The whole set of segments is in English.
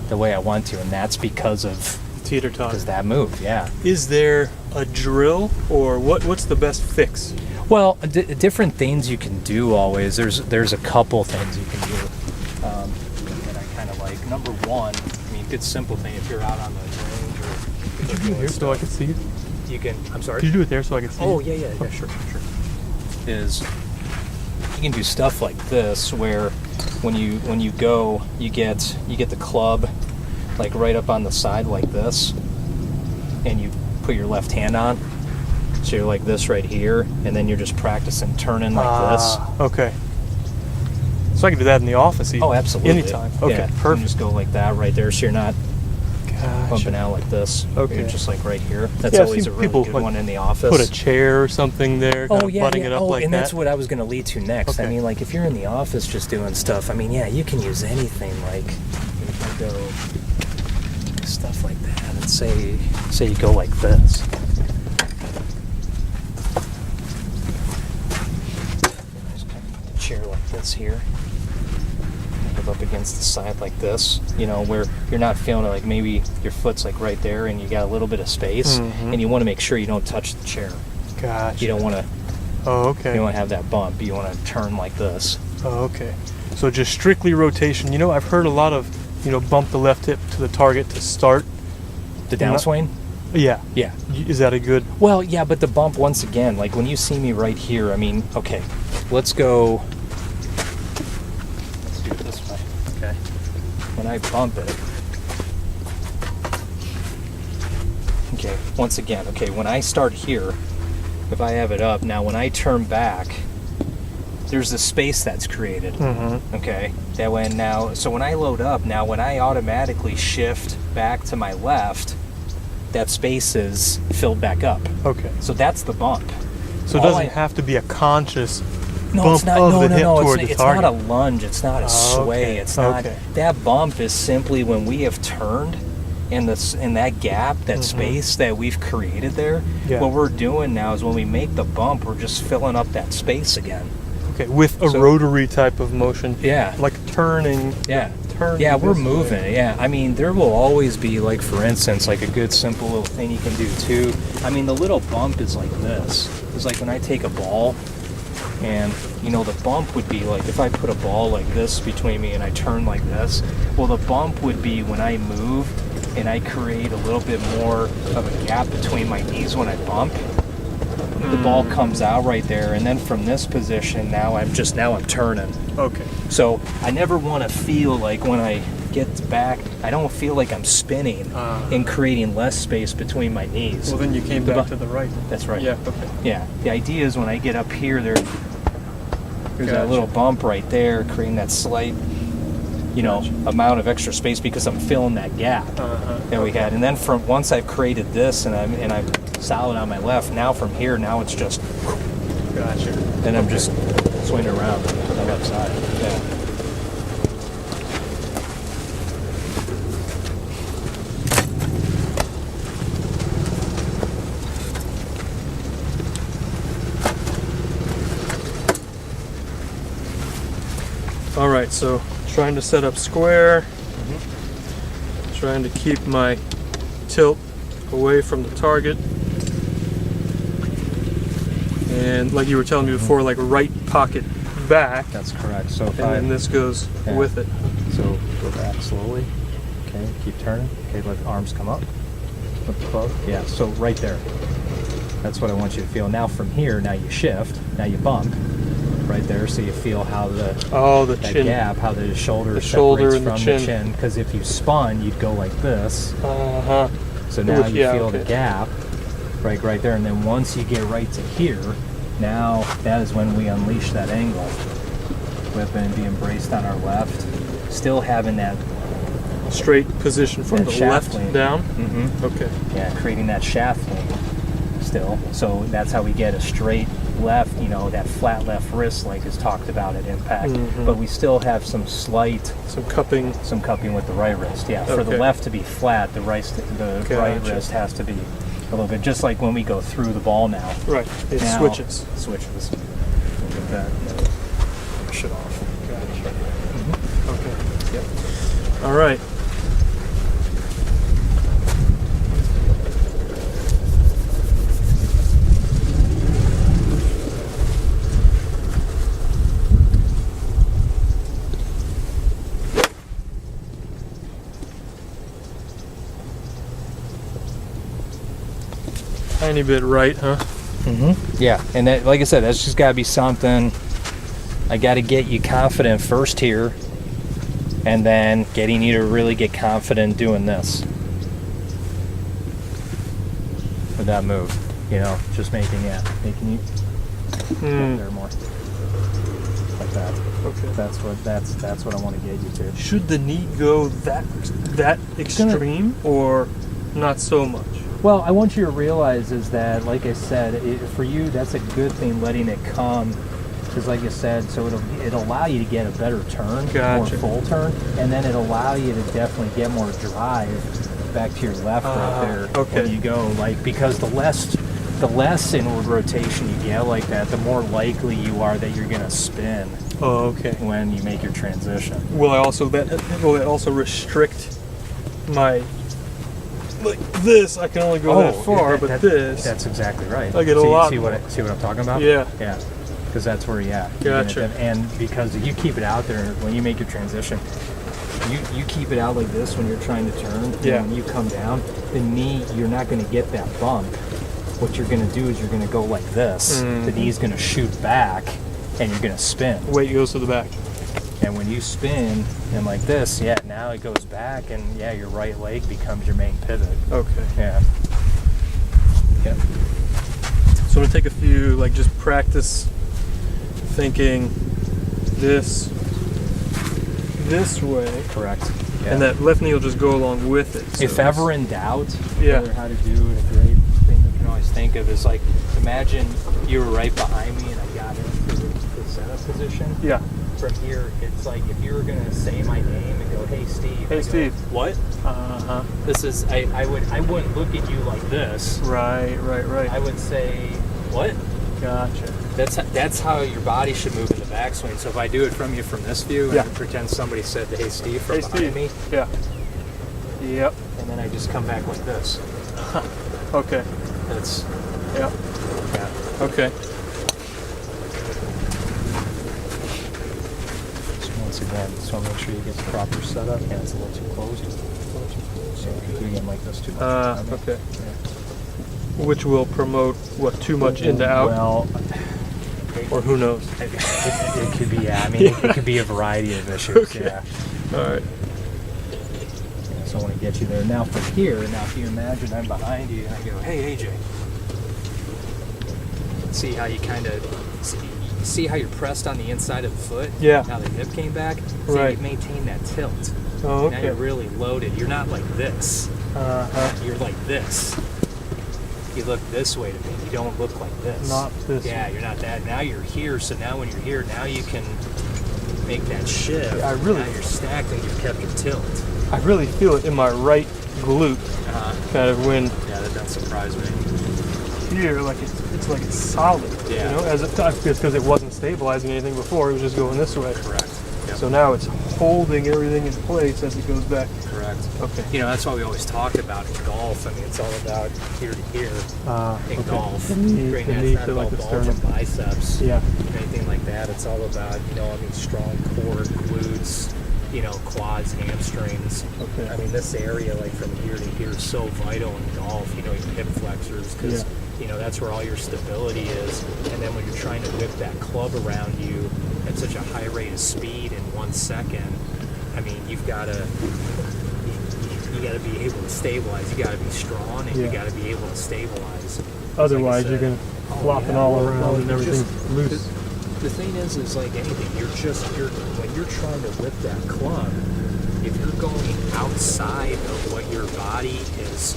the way I want to, and that's because of teeter-totter. that move. Yeah. Is there a drill, or what's the best fix? Well, different things you can do always. There's a couple things you can do that I kind of like. Number one, I mean, good simple thing. If you're out on the range or could you do it here so I can see it? You can. I'm sorry. Could you do it there so I can see? Oh it? yeah, sure. Is you can do stuff like this where when you go, you get the club like right up on the side like this, and you put your left hand on. So you're like this right here, and then you're just practicing turning like this. Okay. So I can do that in the office even. Oh, absolutely. Anytime. Okay, yeah, perfect. You can just go like that right there, so you're not bumping out like this. Okay. You're just like right here. That's I've always seen a really people, good like, one in the office. Put a chair or something there, kind of butting it up like and that. that's what I was going to lead to next. Okay. I mean, like if you're in the office just doing stuff, I mean, yeah, you can use anything. Like you can go stuff like that, and say you go like this. Chair like this here, up against the side like this, where you're not feeling it, like maybe your foot's like right there and you got a little bit of space, and you want to make sure you don't touch the chair. Gotcha. You don't want to. Oh, okay. You don't want to have that bump. You want to turn like this. Oh, okay. So just strictly rotation. I've heard a lot of, bump the left hip to the target to start. The downswing? Yeah. Yeah. Is that a good? Well, yeah, but the bump, once again, like when you see me right here, I mean, okay, let's go. Let's do it this way. Okay. When I bump it. Okay, once again, okay, when I start here, if I have it up, now when I turn back, there's the space that's created. Okay, that way now, so when I load up, now when I automatically shift back to my left, that space is filled back up. Okay. So that's the bump. So it doesn't have to be a conscious No, bump it's not. of No, the no, hip no. toward It's the target. not a lunge. It's not a sway. Okay. It's not. Okay. That bump is simply when we have turned in that gap, that space that we've created there. Yeah. What we're doing now is when we make the bump, we're just filling up that space again. Okay, with a rotary type of motion. Yeah. Like turning. Yeah. Turning. Yeah, we're this moving. way. Yeah, I mean, there will always be, like, for instance, like a good simple little thing you can do too. I mean, the little bump is like this. It's like when I take a ball, and the bump would be like if I put a ball like this between me and I turn like this. Well, the bump would be when I move and I create a little bit more of a gap between my knees when I bump. The ball comes out right there, and then from this position, now I'm turning. Okay. So I never want to feel like when I get back, I don't feel like I'm spinning and creating less space between my knees. Well, then you came back to the right. That's right. Yeah. Okay. Yeah. The idea is when I get up here, there's Gotcha. that little bump right there, creating that slight, amount of extra space because I'm filling that gap that we had. And then from once I've created this and I'm solid on my left, now from here, now it's just. Gotcha. Then I'm just swinging around on the left side. Yeah. All right, so trying to set up square, trying to keep my tilt away from the target, and like you were telling me before, like right pocket back. That's correct. So if and then this goes with it. So go back slowly. Okay, keep turning. Okay, let the arms come up. Up above. Yeah, so right there. That's what I want you to feel. Now from here, now you shift, now you bump. Right there, so you feel how that chin gap, how the shoulder shoulder separates and from the chin. Because if you spun, you'd go like this. So now you feel the gap, right there, and then once you get right to here, now that is when we unleash that angle. Weapon being braced on our left, still having that straight position from the left lean down. Okay. Yeah, creating that shaft lean still. So that's how we get a straight left, that flat left wrist like is talked about at impact, but we still have some cupping with the right wrist. Yeah, for the left to be flat, the right wrist has to be a little bit, just like when we go through the ball now. Right, it now, switches. Look at that. Push it off. Gotcha. Okay. Yep. All right. tiny bit right, huh? Yeah, and that, like I said, that's just got to be something. I got to get you confident first here, and then getting you to really get confident doing this with that move. You know, just making you there more like that. Okay. That's what I want to get you to. Should the knee go that extreme or not so much? Well, I want you to realize is that, like I said, for you, that's a good thing, letting it come. Because like I said, so it'll allow you to get a better turn, Gotcha. more full turn, and then it'll allow you to definitely get more drive back to your left right there. Okay. When you go, like, because the less inward rotation you get like that, the more likely you are that you're gonna spin. Oh, okay. When you make your transition. Will that also restrict my, like this? I can only go that far, but this. That's exactly right. I get a lot. See what I'm talking about? Yeah. Yeah. Because that's where, yeah. Gotcha. And because if you keep it out there when you make your transition, you keep it out like this when you're trying to turn. Yeah. And when you come down, the knee, you're not going to get that bump. What you're going to do is you're going to go like this. The knee's going to shoot back, and you're going to spin. Weight goes to the back. And when you spin and like this, yeah, now it goes back, and yeah, your right leg becomes your main pivot. Okay. Yeah. Yeah. So I'm gonna take a few, like, just practice thinking this way. Correct. Yeah. And that left knee will just go along with it. So If ever in doubt, Yeah. how to do it, a great thing you can always think of is, like, imagine you were right behind me and I got into the setup position. Yeah. From here, it's like if you were gonna say my name and go, "Hey, Steve." Hey, Steve. What? This is. I wouldn't look at you like this. Right. I would say, "What?" Gotcha. That's how your body should move in the backswing. So if I do it from this view, Yeah. and pretend somebody said, "Hey, Steve," from Hey, behind Steve. me, Yeah. Yep. and then I just come back like this. Okay. That's Yep. yeah. Okay. So once again, so make sure you get the proper setup. Yeah, it's a little too close. So if you again like this too much. Okay. Yeah. Which will promote what, too much into out, Well, or who knows? it could be. Yeah, I mean, it could be a variety of issues. Okay. Yeah. All right. Yeah, so I want to get you there. Now from here, if you imagine I'm behind you and I go, "Hey, AJ," see how you kind of see how you're pressed on the inside of the foot. Yeah. Now the hip came back. So Right. you maintain that tilt. Oh, Now okay. you're really loaded. You're not like this. You're like this. You look this way to me. You don't look like this. Not this Yeah, way. you're not that. Now you're here. So now when you're here, now you can make that shift. I really- Now you're stacked and you've kept your tilt. I really feel it in my right glute, kind of when Yeah, that doesn't surprise me. here, like it's like it's solid. Yeah. You know, as it's because it wasn't stabilizing anything before. It was just going this way. Correct. Yep. So now it's holding everything in place as it goes back. Correct. Okay. You know, that's why we always talk about in golf. I mean, it's all about here to here in golf. The knee, Bring the that, knee it's not to like the about bulge sternum. and biceps. Yeah. Anything like that. It's all about, strong core, glutes, quads, hamstrings. Okay. I mean, this area, like from here to here, is so vital in golf. Your hip flexors, because that's where all your stability is. And then when you're trying to whip that club around you at such a high rate of speed in 1 second, I mean, you've got to be able to stabilize. You got to be strong, and you got to be able to stabilize. Otherwise, Like I you're said, gonna flopping all well, around and you're everything's just- loose. The thing is like anything, when you're trying to whip that club, if you're going outside of what your body is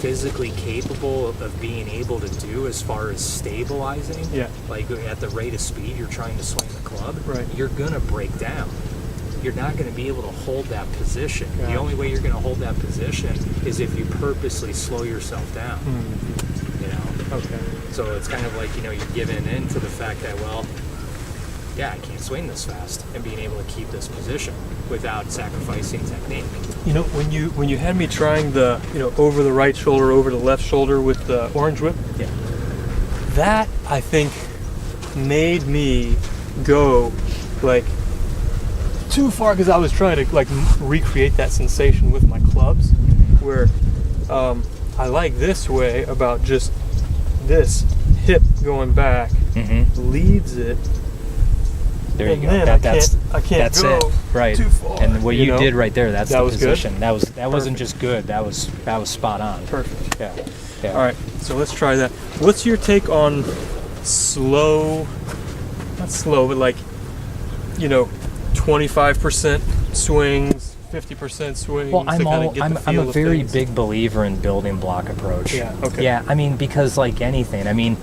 physically capable of being able to do as far as stabilizing, like at the rate of speed you're trying to swing the club, Right. you're gonna break down. You're not going to be able to hold that position. Gotcha. The only way you're going to hold that position is if you purposely slow yourself down. Okay. So it's kind of like, you're giving in to the fact that, I can't swing this fast, and being able to keep this position without sacrificing technique. When you had me trying the over the right shoulder, over the left shoulder with the orange whip, Yeah. that I think made me go like too far because I was trying to like recreate that sensation with my clubs, where I like this way about just this hip going back leads it. There you and go. Then I can't that's go it. Right. too far. And what you did right there, that's that the was position. Good? That wasn't just good. That was spot on. Perfect. Yeah. All right, so let's try that. What's your take on slow, not slow, but like, 25% swings, 50% swings? Well, I'm a very things? big believer in building block approach. Yeah, okay. Yeah, I mean, because like anything, I mean,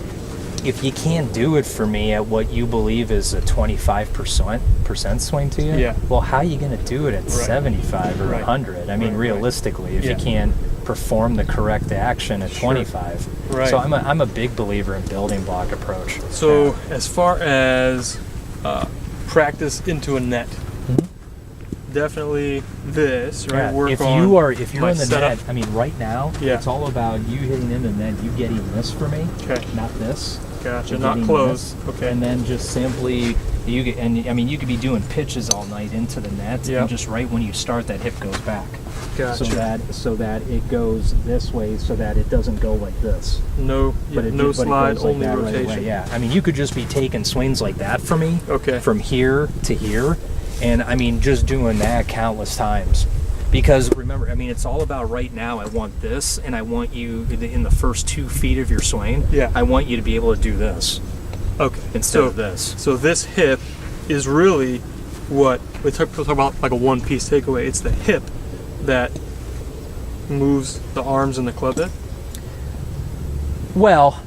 if you can't do it for me at what you believe is a 25% swing to you, well, how are you going to do it at 75 or 100? I mean, realistically, if you can't perform the correct action at 25. Right. So I'm a big believer in building block approach. So as far as practice into a net, definitely this, right? Yeah. Work if on you're in the setup. net, I mean, right now, it's all about you hitting in the net, you getting this for me, not this. Gotcha. You're Not getting close. this, Okay. and then just simply you get, and I mean, you could be doing pitches all night into the net, and just right when you start, that hip goes back. Gotcha. So that it goes this way, so that it doesn't go like this. No, no slide, goes like only that right rotation. away. Yeah, I mean, you could just be taking swings like that for me, from here to here, and I mean, just doing that countless times. Because remember, I mean, it's all about right now. I want this, and I want you in the first 2 feet of your swing. I want you to be able to do this. Okay. Instead of this. So this hip is really what we talk about, like a one-piece takeaway. It's the hip that moves the arms and the club head. Well,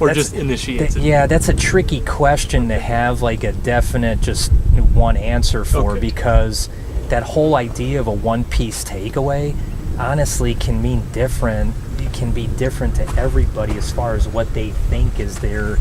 or just initiates it. Yeah, that's a tricky question to have like a definite just one answer for, because that whole idea of a one-piece takeaway honestly can mean different. It can be different to everybody as far as what they think is their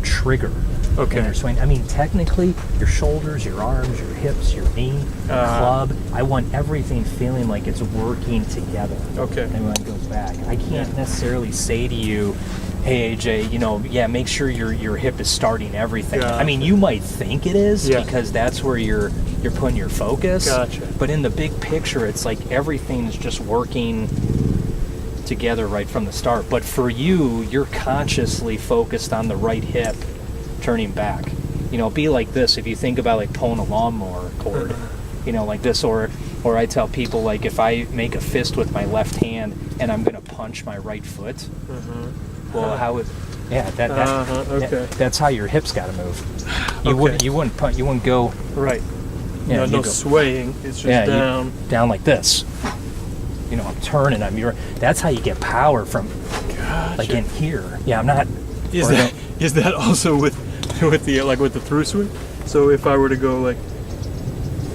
trigger in their swing. I mean, technically, your shoulders, your arms, your hips, your knee, your club, I want everything feeling like it's working together. And when it goes back, I can't necessarily say to you, hey AJ, make sure your hip is starting everything. I mean, you might think it is because that's where you're putting your focus. But in the big picture, it's like everything's just working together right from the start. But for you, you're consciously focused on the right hip turning back. Be like this. If you think about like pulling a lawnmower cord, like this, or I tell people, like, if I make a fist with my left hand and I'm gonna punch my right foot, well, how would that's how your hips got to move. You wouldn't go right. Yeah, no swaying. It's just down like this. I'm turning. That's how you get power from, like in here. Yeah, I'm not. Is that also with the through swing? So if I were to go like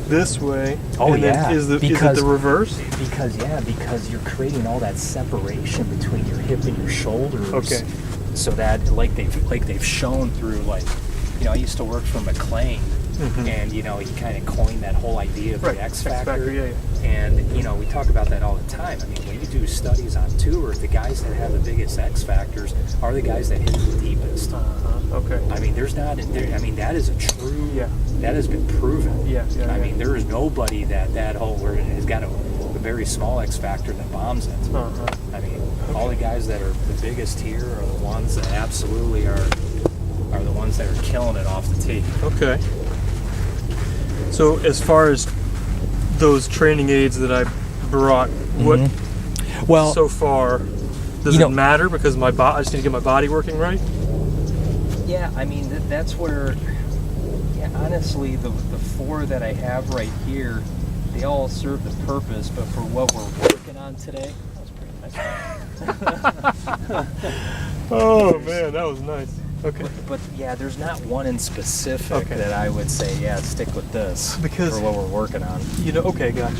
this way, is it the reverse? Because you're creating all that separation between your hip and your shoulders. So that like they've shown through, like, I used to work for McLean. And he kind of coined that whole idea of the X factor. And we talk about that all the time. I mean, when you do studies on tour, the guys that have the biggest X factors are the guys that hit the deepest. I mean, that is a true. That has been proven. I mean, there is nobody that whole where has got a very small X factor that bombs it. I mean, all the guys that are the biggest here are the ones that absolutely are the ones that are killing it off the tee. So as far as those training aids that I brought, so far, does it matter because I just need to get my body working right? Yeah, I mean, that's where, honestly, the 4 that I have right here, they all serve the purpose, but for what we're working on today, that was pretty nice. Oh man, that was nice. But there's not one in specific that I would say, stick with this because for what we're working on. Gotcha.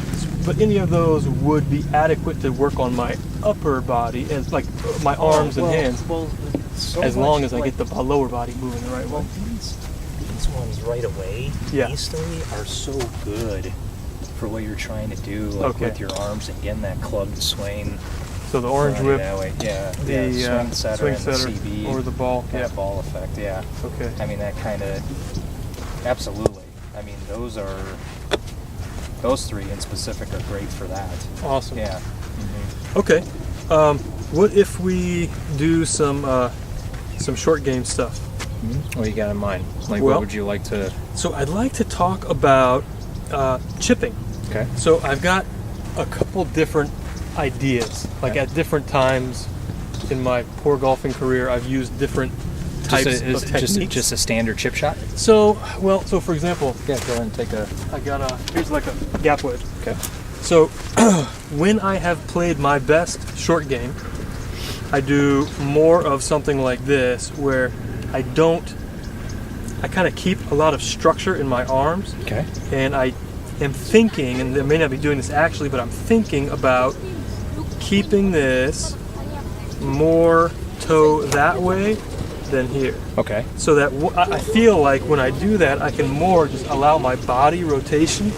But any of those would be adequate to work on my upper body, as like my arms and hands, as long as I get the lower body moving the right way. These ones right away, these 3 are so good for what you're trying to do, with your arms and getting that club to swing. So the orange whip, the swing setter, and the CB, or the ball, ball effect, I mean, that kind of, absolutely. I mean, those 3 in specific are great for that. Awesome. Yeah. Okay, What if we do some short game stuff? What do you got in mind? Like, Well, what would you like to? So I'd like to talk about chipping. Okay. So I've got a couple different ideas. Like Okay. at different times in my poor golfing career, I've used different types of techniques. Just a standard chip shot. So for example, Yeah. Go ahead and take a. I got here's like a gap wedge. Okay. So when I have played my best short game, I do more of something like this where I kind of keep a lot of structure in my arms, Okay. and I am thinking, and I may not be doing this actually, but I'm thinking about keeping this more toe that way than here. Okay. So that I feel like when I do that, I can more just allow my body rotation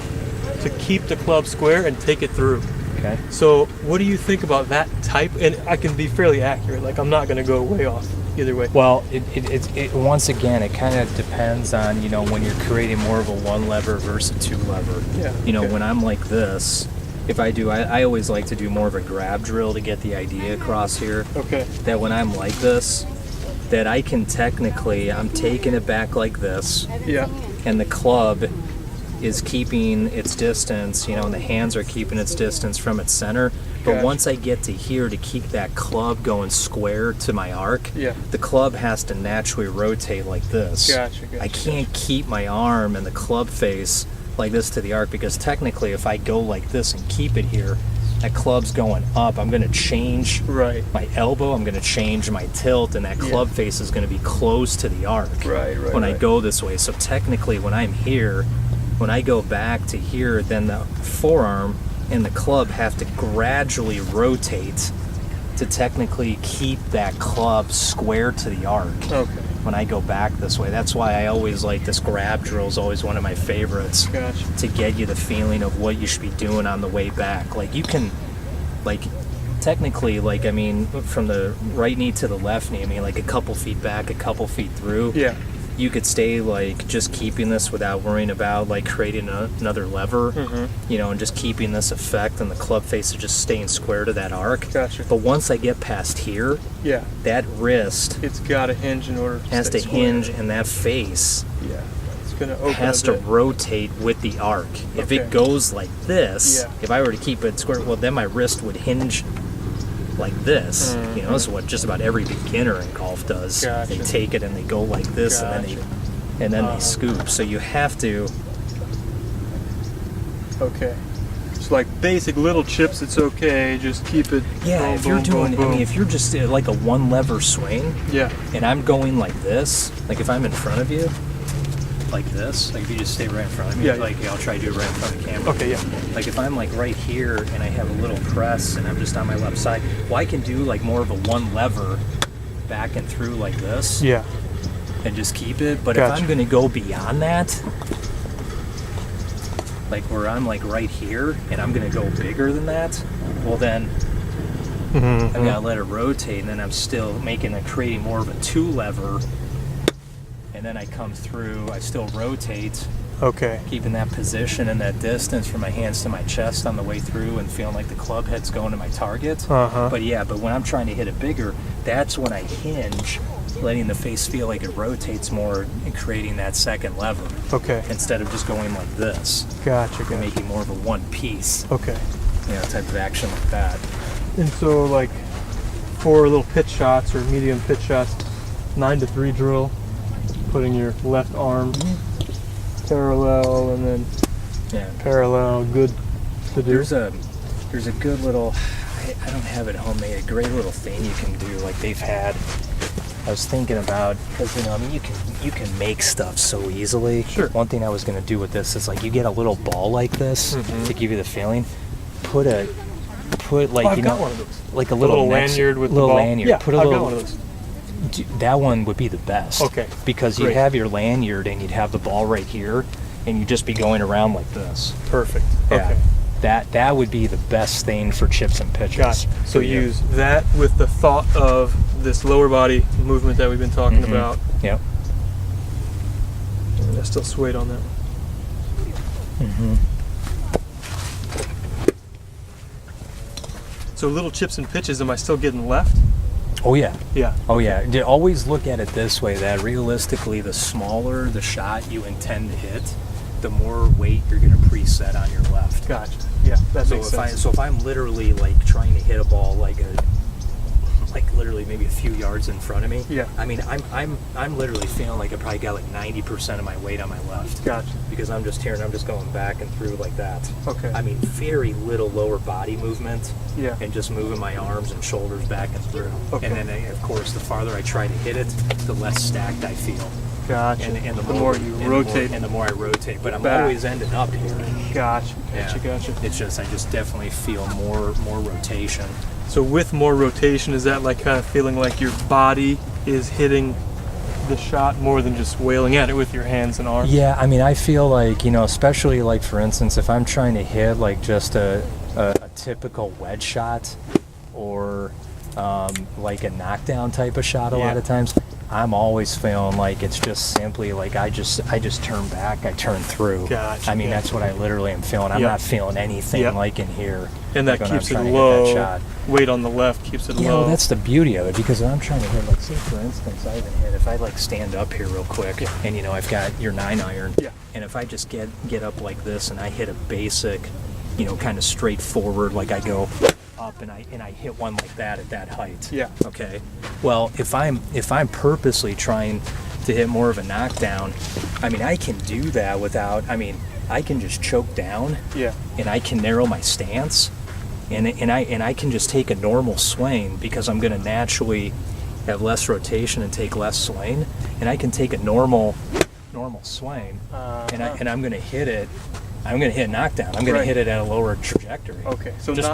to keep the club square and take it through. Okay. So what do you think about that type? And I can be fairly accurate. Like I'm not going to go way off either way. Well, it once again, it kind of depends on, when you're creating more of a one lever versus a two lever. Yeah. When I'm like this, if I do, I always like to do more of a grab drill to get the idea across here. Okay. That when I'm like this, that I can technically, I'm taking it back like this, Yeah. and the club is keeping its distance, and the hands are keeping its distance from its center. But Gotcha. once I get to here to keep that club going square to my arc, Yeah. the club has to naturally rotate like this. Gotcha. I can't keep my arm and the club face like this to the arc, because technically if I go like this and keep it here, that club's going up. I'm going to change Right. my elbow, I'm going to change my tilt, and that club face is going to be close to the arc Right. when I go this way. So technically when I'm here, when I go back to here, then the forearm and the club have to gradually rotate to technically keep that club square to the arc Okay. when I go back this way. That's why I always like this grab drill is always one of my favorites, Gotcha. to get you the feeling of what you should be doing on the way back. Like you can, like technically, like from the right knee to the left knee, like a couple feet back, a couple feet through. Yeah. You could stay like just keeping this without worrying about like creating another lever, and just keeping this effect, and the club face is just staying square to that arc. Gotcha. But once I get past here, Yeah. that wrist It's got to hinge in order to has stay to square. hinge, and that face Yeah. It's going to open has a to bit. rotate with the arc. If Okay. it goes like this, Yeah. if I were to keep it square, well, then my wrist would hinge like this. This is what just about every beginner in golf does. Gotcha. They take it and they go like this, Gotcha. and then they scoop. So you have to. Okay. So like basic little chips, it's okay. Just keep it. Yeah, boom, if you're boom, doing, boom, boom. if you're just like a one lever swing, Yeah. and I'm going like this, like if I'm in front of you, like this, like if you just stay right in front of me, Yeah, like I'll try to do it right in front of the camera. Okay. Yeah. Like if I'm like right here and I have a little press and I'm just on my left side, well, I can do like more of a one lever back and through like this. Yeah. And just keep it. But Gotcha. if I'm going to go beyond that, like where I'm like right here and I'm going to go bigger than that, well then I've got to let it rotate, and then I'm still creating more of a two lever, and then I come through, I still rotate, Okay. keeping that position and that distance from my hands to my chest on the way through, and feeling like the club head's going to my target. But when I'm trying to hit it bigger, that's when I hinge, letting the face feel like it rotates more and creating that second lever, Okay. instead of just going like this, Gotcha. and making more of a one piece, Okay. type of action like that. And so like for little pitch shots or medium pitch shots, 9-3 drill, putting your left arm parallel and then Yeah. parallel, good to do. There's a good little, I don't have it homemade, a great little thing you can do. Like they've had, I was thinking about, because you can make stuff so easily. Sure. One thing I was gonna do with this is like you get a little ball like this to give you the feeling. Put like I've got one of those. like a Little little lanyard with the little ball. lanyard. Yeah, Put a I've little. got one of those. That one would be the best. Okay. Because you'd Great. have your lanyard and you'd have the ball right here, and you'd just be going around like this. Perfect. Yeah. Okay. That would be the best thing for chips and pitches. Gotcha. So for you. use that with the thought of this lower body movement that we've been talking about. Yep. I still swayed on that. So little chips and pitches, am I still getting left? Oh yeah. Yeah. Oh yeah. Always look at it this way, that realistically the smaller the shot you intend to hit, the more weight you're going to preset on your left. Gotcha. Yeah, that makes sense. So if I'm literally like trying to hit a ball like literally maybe a few yards in front of me. Yeah. I mean, I'm literally feeling like I probably got like 90% of my weight on my left. Gotcha. Because I'm just here and I'm just going back and through like that. Okay. I mean, very little lower body movement. Yeah. And just moving my arms and shoulders back and through. Okay. And then, of course, the farther I try to hit it, the less stacked I feel. Gotcha. And the more you rotate. And the more I rotate. But I'm back. always ending up here. Gotcha. Yeah. Gotcha. It's just, I just definitely feel more rotation. So with more rotation, is that like kind of feeling like your body is hitting the shot more than just wailing at it with your hands and arms? Yeah, I mean, I feel like, you know, especially like, for instance, if I'm trying to hit like just a typical wedge shot or like a knockdown type of shot a lot of times, I'm always feeling like it's just simply like I just turn back, I turn through. Gotcha. I mean, that's what I literally am feeling. I'm not feeling anything like in here. And that like keeps it trying to hit low. that shot. Weight on the left keeps it Yeah, low. well, that's the beauty of it, because when I'm trying to hit, like, say for instance, I even hit, if I like stand up here real quick, and you know, I've got your 9-iron, and if I just get up like this and I hit a basic, you know, kind of straightforward, like I go up and I hit one like that at that height. Yeah. Okay. Well, if I'm purposely trying to hit more of a knockdown, I mean, I can do that without, I mean, I can just choke down. Yeah. And I can narrow my stance. And I can just take a normal swing, because I'm going to naturally have less rotation and take less swing, and I can take a normal swing, and I'm going to hit it. I'm going to hit a knockdown. I'm going to hit it at a lower trajectory. Okay, so just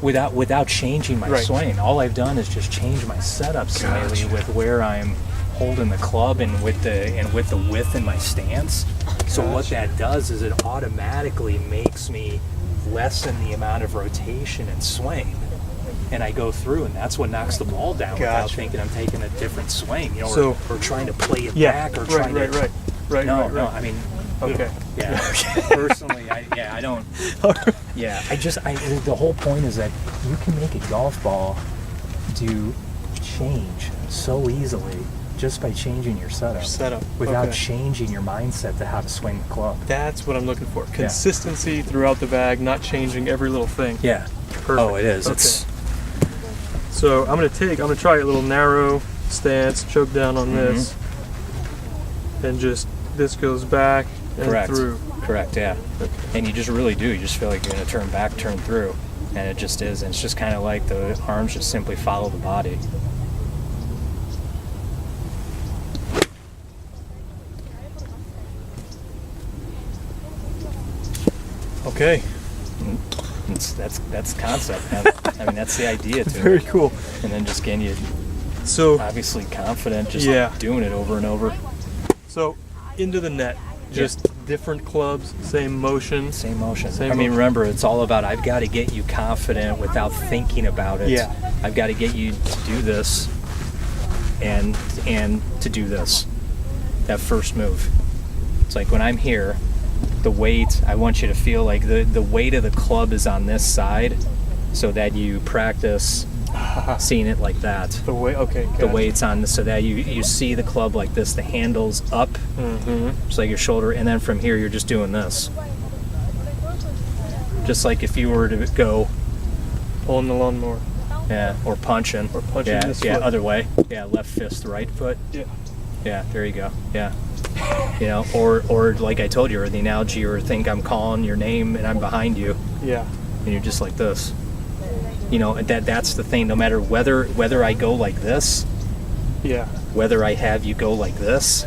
without changing my swing. All I've done is just change my setup slightly with where I'm holding the club and with the width in my stance. So what that does is it automatically makes me lessen the amount of rotation and swing, and I go through, and that's what knocks the ball down without thinking I'm taking a different swing, you know, or trying to play it back, or trying to. No, I mean, yeah. Personally, I don't. Yeah, the whole point is that you can make a golf ball do change so easily just by changing your setup. Without changing your mindset to how to swing the club. That's what I'm looking for. Consistency throughout the bag, not changing every little thing. Yeah. Perfect. Oh, it is. Okay. So I'm gonna try a little narrow stance, choke down on this, and just this goes back and through. Correct. Yeah. Okay. And you just really do. You just feel like you're gonna turn back, turn through, and it just is. And it's just kind of like the arms just simply follow the body. Okay. That's concept. I mean, that's the idea to it. Very cool. And then just getting you obviously confident, just doing it over and over. So into the net, just different clubs, same motion. Same motion. I mean, remember, it's all about, I've got to get you confident without thinking about it. Yeah. I've got to get you to do this and to do this. That first move. It's like when I'm here, the weight, I want you to feel like the weight of the club is on this side, so that you practice seeing it like that. The weight, okay. The weight's on this, so that you see the club like this, the handle's up, just like your shoulder, and then from here you're just doing this. Just like if you were to go pulling the lawnmower. Yeah, or punching. Or punching this foot. Other way. Yeah, left fist, right foot. Yeah. Yeah, there you go. Yeah. You know, or like I told you, or the analogy, or think I'm calling your name and I'm behind you. Yeah. And you're just like this. You know, that's the thing. No matter whether I go like this, whether I have you go like this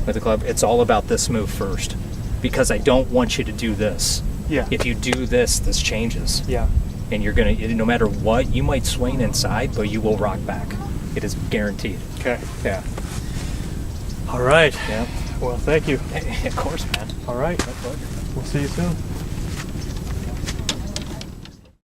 with the club, it's all about this move first, because I don't want you to do this. Yeah. If you do this, this changes. Yeah. And you're gonna, no matter what, you might swing inside, but you will rock back. It is guaranteed. Okay. Yeah. All right. Yeah. Well, thank you. Of course, man. All right. We'll see you soon.